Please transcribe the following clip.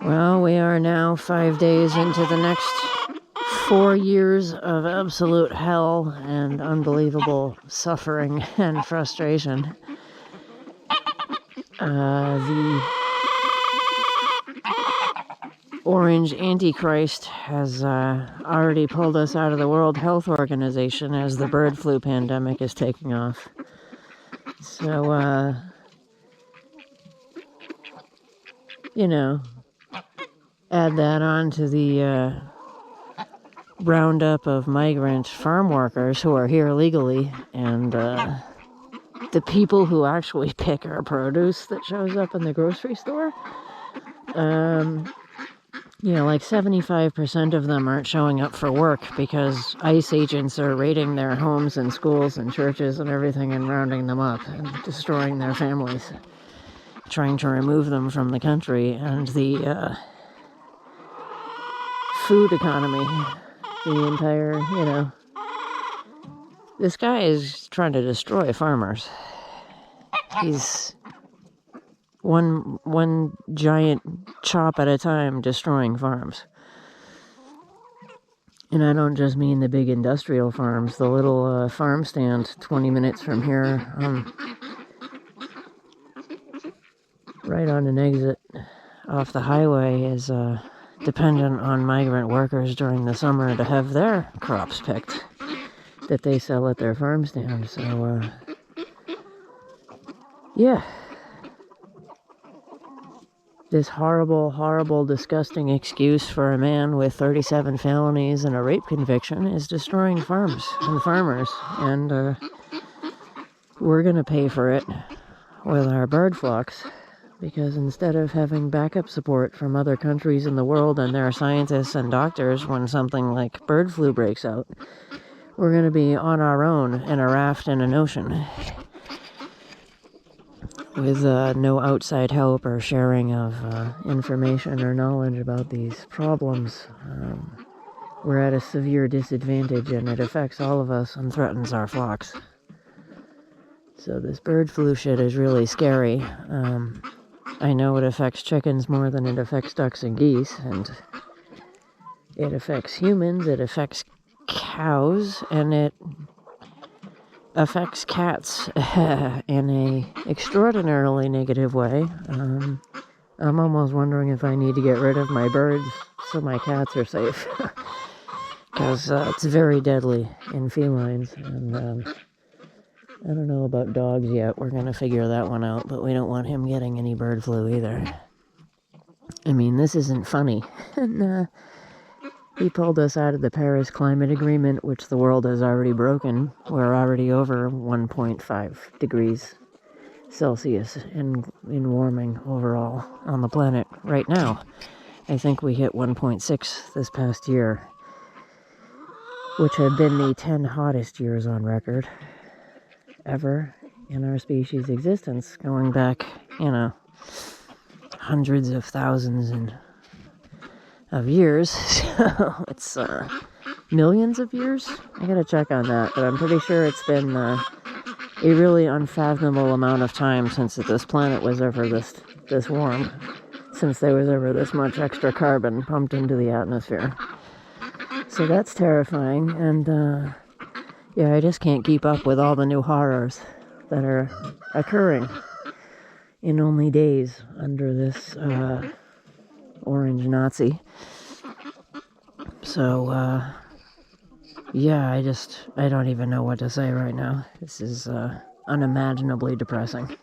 Well, we are now 5 days into the next 4 years of absolute hell and unbelievable suffering and frustration. The Orange Antichrist has already pulled us out of the World Health Organization as the bird flu pandemic is taking off. So, add that on to the roundup of migrant farm workers who are here legally, and the people who actually pick our produce that shows up in the grocery store. Like 75% of them aren't showing up for work because ICE agents are raiding their homes and schools and churches and everything and rounding them up and destroying their families, trying to remove them from the country. And the food economy, the entire, this guy is trying to destroy farmers. He's one giant chop at a time destroying farms. And I don't just mean the big industrial farms. The little farm stand 20 minutes from here, right on an exit off the highway, is dependent on migrant workers during the summer to have their crops picked that they sell at their farm stand. So, yeah. This horrible, horrible, disgusting excuse for a man with 37 felonies and a rape conviction is destroying farms and farmers. And we're going to pay for it with our bird flocks, because instead of having backup support from other countries in the world and their scientists and doctors when something like bird flu breaks out, we're going to be on our own in a raft in an ocean, with no outside help or sharing of information or knowledge about these problems. We're at a severe disadvantage, and it affects all of us and threatens our flocks. So this bird flu shit is really scary. I know it affects chickens more than it affects ducks and geese, and it affects humans, it affects cows, and it affects cats in a extraordinarily negative way. I'm almost wondering if I need to get rid of my birds so my cats are safe, because it's very deadly in felines. And I don't know about dogs yet. We're gonna figure that one out, but we don't want him getting any bird flu either. I mean, this isn't funny. And he pulled us out of the Paris Climate Agreement, which the world has already broken. We're already over 1.5 degrees Celsius in warming overall on the planet right now. I think we hit 1.6 this past year, which had been the 10 hottest years on record ever in our species' existence, going back, hundreds of thousands of years. So it's millions of years. I gotta check on that, but I'm pretty sure it's been a really unfathomable amount of time since this planet was ever this warm, since there was ever this much extra carbon pumped into the atmosphere. So that's terrifying, and I just can't keep up with all the new horrors that are occurring in only days under this orange Nazi. So, I don't even know what to say right now. This is unimaginably depressing.